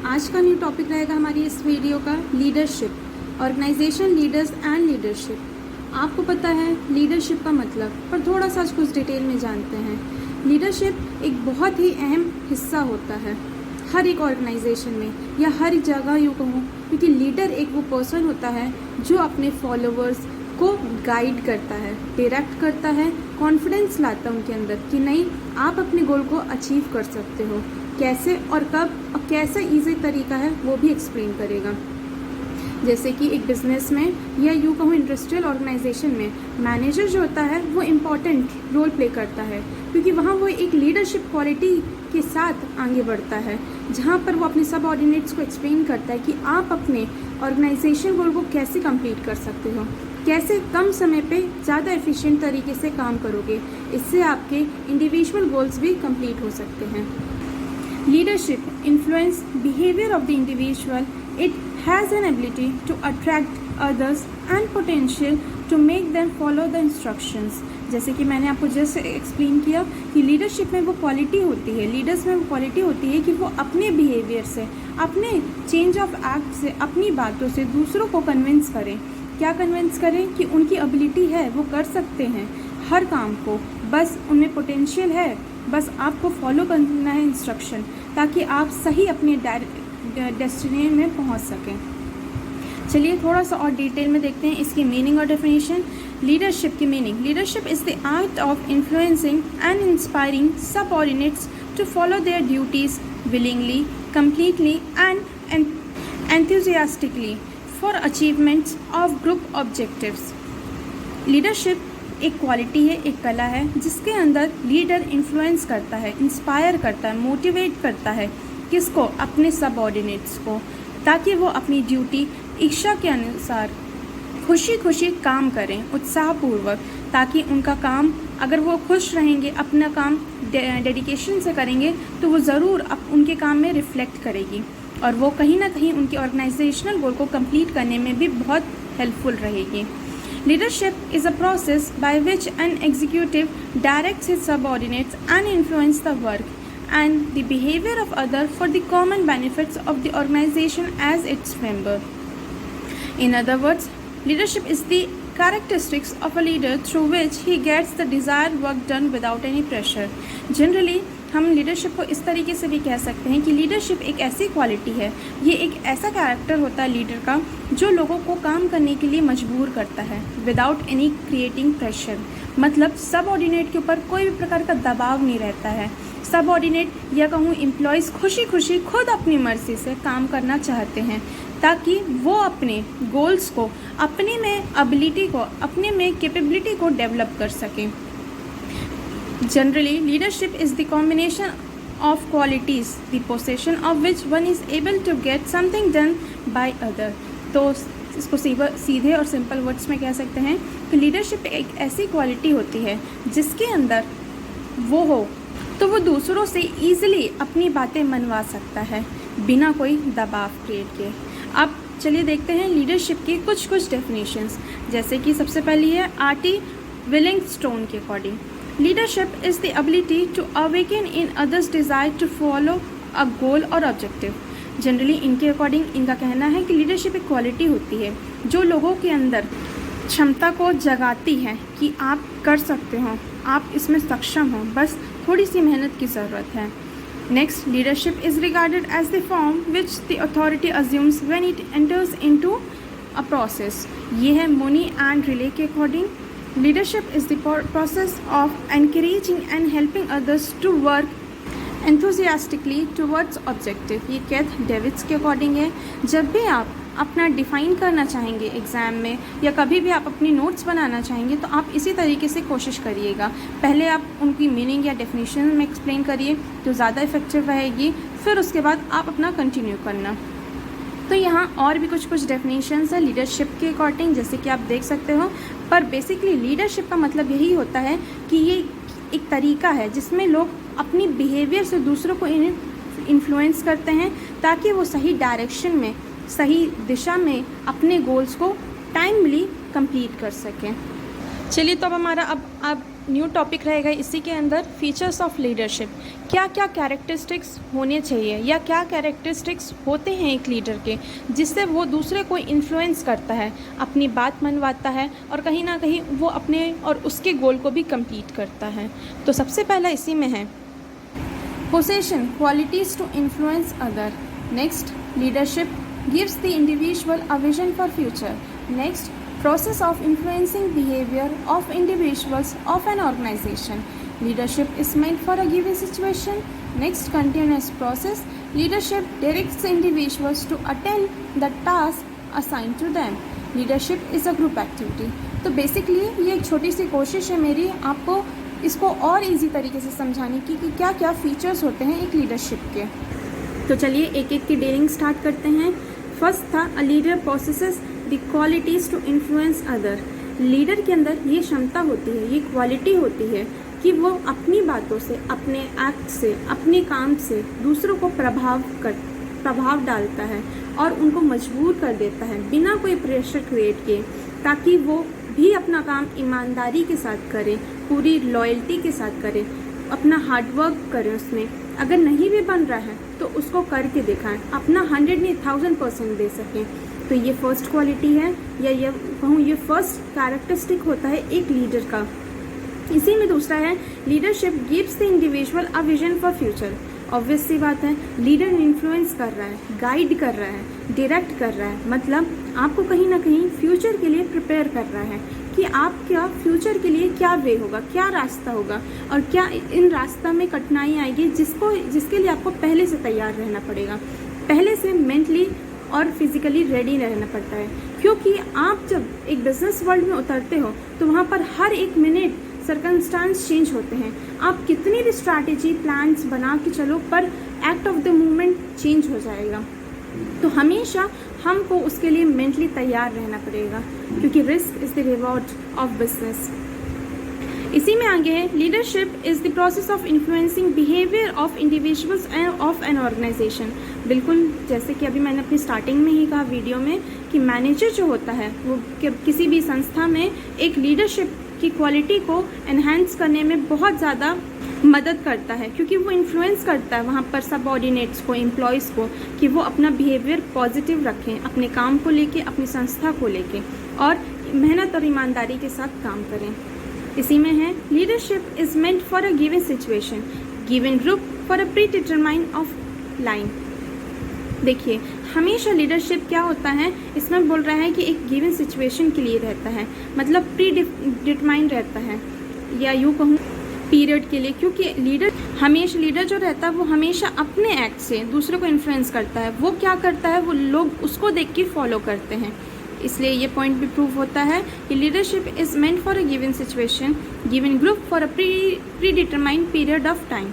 आज का new topic रहेगा हमारी इस वीडियो का leadership, organisation leaders and leadership. आपको पता है लीडरशिप का मतलब, पर थोड़ा सा कुछ डिटेल में जानते हैं। लीडरशिप एक बहुत ही अहम हिस्सा होता है हर एक ऑर्गेनाइजेशन में या हर एक जगह यूँ कहूँ, क्योंकि लीडर एक वो पर्सन होता है जो अपने फॉलोअर्स को गाइड करता है, डायरेक्ट करता है, कॉन्फिडेंस लाता है उनके अंदर कि नहीं आप अपने गोल को अचीव कर सकते हो। कैसे और कब और कैसा ईजी तरीका है वो भी एक्सप्लेन करेगा। जैसे कि एक बिजनेस में या यूँ कहूँ इंडस्ट्रियल ऑर्गेनाइजेशन में मैनेजर जो होता है वो इम्पॉर्टेंट रोल प्ले करता है, क्योंकि वहाँ वो एक लीडरशिप क्वालिटी के साथ आगे बढ़ता है, जहाँ पर वो अपने सबऑर्डिनेट्स को एक्सप्लेन करता है कि आप अपने ऑर्गेनाइजेशन गोल को कैसे कंप्लीट कर सकते हो, कैसे कम समय पे ज़्यादा एफिशिएंट तरीके से काम करोगे। इससे आपके इंडिविजुअल गोल्स भी कंप्लीट हो सकते हैं। Leadership influence behavior of the individual. It has an ability to attract others and potential to make them follow the instructions. जैसे कि मैंने आपको जस्ट एक्सप्लेन किया कि लीडरशिप में वो क्वालिटी होती है, लीडर्स में वो क्वालिटी होती है कि वो अपने बिहेवियर से, अपने चेंज ऑफ एक्ट से, अपनी बातों से दूसरों को कन्विंस करें। क्या कन्विंस करें? कि उनकी एबिलिटी है, वो कर सकते हैं हर काम को, बस उनमें पोटेंशियल है, बस आपको फॉलो करना है इंस्ट्रक्शन, ताकि आप सही अपने डेस्टिनेशन में पहुंच सकें। चलिए थोड़ा सा और डिटेल में देखते हैं इसकी मीनिंग और डेफिनेशन। लीडरशिप की meaning, leadership is the art of influencing and inspiring subordinates to follow their duties willingly, completely and enthusiastically for achievements of group objectives. Leadership एक क्वालिटी है, एक कला है, जिसके अंदर लीडर इन्फ्लुएंस करता है, इंस्पायर करता है, मोटिवेट करता है किसको? अपने सबऑर्डिनेट्स को, ताकि वो अपनी ड्यूटी इच्छा के अनुसार खुशी खुशी काम करें, उत्साहपूर्वक, ताकि उनका काम, अगर वो खुश रहेंगे, अपना काम डेडिकेशन से करेंगे, तो वो ज़रूर उनके काम में रिफ्लेक्ट करेगी और वो कहीं ना कहीं उनके ऑर्गेनाइजेशनल गोल को कंप्लीट करने में भी बहुत हेल्पफुल रहेगी। Leadership is a process by which an executive directs his subordinates and influences the work and the behavior of others for the common benefits of the organization as its member. In other words, leadership is the characteristics of a leader through which he gets the desired work done without any pressure. Generally, हम leadership को इस तरीके से भी कह सकते हैं कि लीडरशिप एक ऐसी क्वालिटी है, ये एक ऐसा कैरेक्टर होता है लीडर का जो लोगों को काम करने के लिए मजबूर करता है विदाउट एनी क्रिएटिंग प्रेशर। मतलब सबऑर्डिनेट के ऊपर कोई भी प्रकार का दबाव नहीं रहता है। सबऑर्डिनेट या कहूँ एम्प्लॉयज़ खुशी खुशी खुद अपनी मर्जी से काम करना चाहते हैं, ताकि वो अपने गोल्स को, अपने में एबिलिटी को, अपने में कैपेबिलिटी को डेवलप कर सकें। Generally, leadership is the combination of qualities, the possession of which one is able to get something done by other. तो इसको सीधे और सिंपल वर्ड्स में कह सकते हैं कि लीडरशिप एक ऐसी क्वालिटी होती है जिसके अंदर वो हो तो वो दूसरों से ईजिली अपनी बातें मनवा सकता है बिना कोई दबाव क्रिएट किए। अब चलिए देखते हैं लीडरशिप की कुछ डेफिनेशंस। जैसे कि सबसे पहली है आर.टी. विलिंगस्टोन के according, Leadership is the ability to awaken in others' desire to follow a goal or objective. Generally, इनके अकॉर्डिंग इनका कहना है कि लीडरशिप एक क्वालिटी होती है जो लोगों के अंदर क्षमता को जगाती है कि आप कर सकते हो, आप इसमें सक्षम हो, बस थोड़ी सी मेहनत की ज़रूरत है। Next, leadership is regarded as the form which the authority assumes when it enters into a process. ये है मोनी एंड रिले के according. Leadership is the process of encouraging and helping others to work enthusiastically towards objective। ये cath David's के according है। जब भी आप अपना डिफ़ाइन करना चाहेंगे एग्ज़ाम में या कभी भी आप अपनी नोट्स बनाना चाहेंगे तो आप इसी तरीके से कोशिश करिएगा। पहले आप उनकी मीनिंग या डेफिनेशन में एक्सप्लेन करिए तो ज़्यादा इफेक्टिव रहेगी, फिर उसके बाद आप अपना कंटिन्यू करना। तो यहाँ और भी कुछ डेफिनेशंस है लीडरशिप के अकॉर्डिंग, जैसे कि आप देख सकते हो। पर बेसिकली लीडरशिप का मतलब यही होता है कि ये एक तरीका है जिसमें लोग अपनी बिहेवियर से दूसरों को इन्फ्लुएंस करते हैं ताकि वो सही डायरेक्शन में, सही दिशा में अपने गोल्स को टाइमली कंप्लीट कर सकें। चलिए तो अब हमारा अब न्यू टॉपिक रहेगा इसी के अंदर, फीचर्स ऑफ लीडरशिप। क्या क्या कैरेक्टरिस्टिक्स होने चाहिए या क्या कैरेक्टरिस्टिक्स होते हैं एक लीडर के, जिससे वो दूसरे को इन्फ्लुएंस करता है, अपनी बात मनवाता है और कहीं ना कहीं वो अपने और उसके गोल को भी कंप्लीट करता है। तो सबसे पहला इसी में है possession, qualities to influence other. Next, leadership gives the individual a vision for future. Next, process of influencing behavior of individuals of an organization. Leadership is meant for a given situation. Next, continuous process. Leadership directs individuals to attain the task assigned to them. Leadership is a group activity. तो basically ये एक छोटी सी कोशिश है मेरी आपको इसको और इजी तरीके से समझाने की कि क्या क्या फीचर्स होते हैं एक लीडरशिप के। तो चलिए एक एक की डीलिंग स्टार्ट करते हैं। First that a leader possesses the qualities to influence other. Leader के अंदर ये क्षमता होती है, ये क्वालिटी होती है कि वो अपनी बातों से, अपने एक्ट से, अपने काम से दूसरों को प्रभाव डालता है और उनको मजबूर कर देता है बिना कोई प्रेशर क्रिएट किए, ताकि वो भी अपना काम ईमानदारी के साथ करें, पूरी लॉयल्टी के साथ करें, अपना हार्डवर्क करें उसमें। अगर नहीं भी बन रहा है तो उसको करके दिखाएं, अपना 100 नहीं 1000% दे सकें। तो ये फर्स्ट क्वालिटी है, या ये कहूँ ये फर्स्ट कैरेक्टरिस्टिक होता है एक लीडर का। इसी में दूसरा है leadership gives the individual a vision for future. Obvious सी बात है, लीडर इन्फ्लुएंस कर रहा है, गाइड कर रहा है, डायरेक्ट कर रहा है, मतलब आपको कहीं ना कहीं फ्यूचर के लिए प्रिपेयर कर रहा है कि आपका फ्यूचर के लिए क्या वे होगा, क्या रास्ता होगा और क्या इन रास्ता में कठिनाई आएगी, जिसके लिए आपको पहले से तैयार रहना पड़ेगा, पहले से मेंटली और फिजिकली रेडी रहना पड़ता है। क्योंकि आप जब एक बिजनेस वर्ल्ड में उतरते हो तो वहाँ पर हर एक मिनट सर्कमस्टांस चेंज होते हैं। आप कितनी भी स्ट्रैटेजी प्लान्स बना के चलो, पर act of the moment change हो जाएगा। तो हमेशा हमको उसके लिए मेंटली तैयार रहना पड़ेगा, क्योंकि risk is the reward of business. इसी में आगे है leadership is the process of influencing behaviour of individuals and of an organisation. बिल्कुल जैसे कि अभी मैंने अपनी स्टार्टिंग में ही कहा वीडियो में कि मैनेजर जो होता है वो किसी भी संस्था में एक लीडरशिप की क्वालिटी को एनहांस करने में बहुत ज़्यादा मदद करता है, क्योंकि वो इन्फ्लुएंस करता है वहाँ पर सबऑर्डिनेट्स को, एम्प्लॉयज़ को, कि वो अपना बिहेवियर पॉजिटिव रखें अपने काम को लेके, अपनी संस्था को लेके, और मेहनत और ईमानदारी के साथ काम करें। इसी में है leadership is meant for a given situation, given group for a pre determined of line. देखिए हमेशा लीडरशिप क्या होता है, इसमें बोल रहा है कि एक गिवन सिचुएशन के लिए रहता है, मतलब प्री डिटरमाइंड रहता है, या यूँ कहूँ पीरियड के लिए। क्योंकि लीडर जो रहता है वो हमेशा अपने एक्ट से दूसरों को इन्फ्लुएंस करता है। वो क्या करता है, वो लोग उसको देख के फॉलो करते हैं। इसलिए ये पॉइंट भी प्रूव होता है कि leadership is meant for a given situation, given group for a pre determined period of time.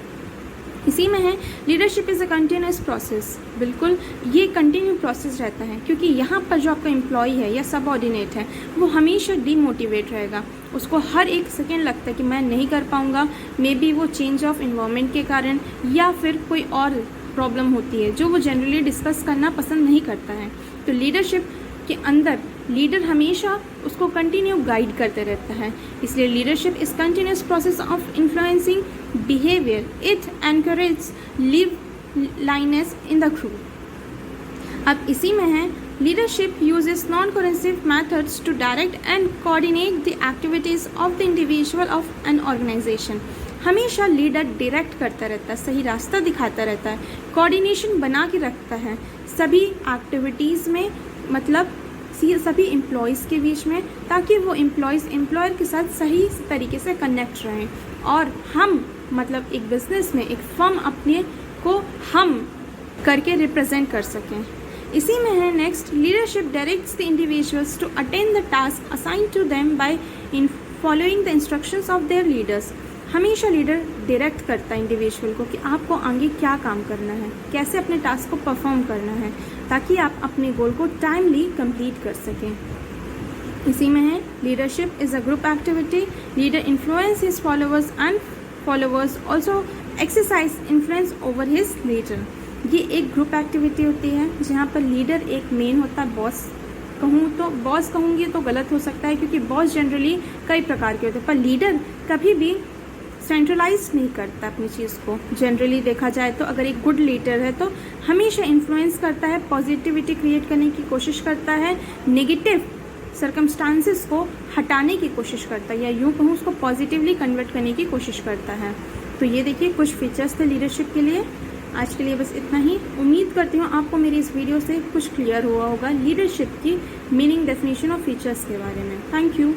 इसी में है leadership is a continuous process. बिल्कुल ये कंटिन्यू प्रोसेस रहता है, क्योंकि यहाँ पर जो आपका एम्प्लॉय है या सबऑर्डिनेट है वो हमेशा डीमोटिवेट रहेगा। उसको हर एक सेकेंड लगता है कि मैं नहीं कर पाऊँगा, मे बी वो चेंज ऑफ इन्वायरमेंट के कारण या फिर कोई और प्रॉब्लम होती है जो वो जनरली डिस्कस करना पसंद नहीं करता है। तो लीडरशिप के अंदर लीडर हमेशा उसको कंटिन्यू गाइड करते रहता है। इसलिए leadership is continuous process of influencing behaviour, it encourage liveliness in the group. अब इसी में है leadership uses non cohesive methods to direct and coordinate the activities of the individual of an organisation. हमेशा leader direct करता रहता है, सही रास्ता दिखाता रहता है, कोऑर्डिनेशन बना के रखता है सभी एक्टिविटीज़ में, मतलब सभी एम्प्लॉयज़ के बीच में, ताकि वो एम्प्लॉयज़ एम्प्लॉयर के साथ सही तरीके से कनेक्ट रहें और हम मतलब एक बिज़नेस में एक फर्म अपने को हम करके रिप्रेजेंट कर सकें। इसी में है next leadership directs the individuals to attain the task assigned to them by in following the instructions of their leaders. हमेशा लीडर डायरेक्ट करता है इंडिविजुअल को कि आपको आगे क्या काम करना है, कैसे अपने टास्क को परफॉर्म करना है, ताकि आप अपने गोल को टाइमली कंप्लीट कर सकें। इसी में है leadership is a group activity, leader influence his followers and followers also exercise influence over his leader. ये एक ग्रुप एक्टिविटी होती है जहाँ पर लीडर एक मेन होता है, बॉस, कहूँ तो बॉस कहूँगी तो गलत हो सकता है, क्योंकि बॉस जनरली कई प्रकार के होते हैं, पर लीडर कभी भी सेंट्रलाइज नहीं करता अपनी चीज़ को। जनरली देखा जाए तो अगर एक गुड लीडर है तो हमेशा इन्फ्लुएंस करता है, पॉजिटिविटी क्रिएट करने की कोशिश करता है, नेगेटिव सर्कमस्टांसेस को हटाने की कोशिश करता है, या यूँ कहूँ उसको पॉजिटिवली कन्वर्ट करने की कोशिश करता है। तो ये देखिए कुछ फीचर्स थे लीडरशिप के लिए। आज के लिए बस इतना ही। उम्मीद करती हूँ आपको मेरी इस वीडियो से कुछ क्लियर हुआ होगा लीडरशिप की मीनिंग, डेफिनेशन और फीचर्स के बारे में। Thank you.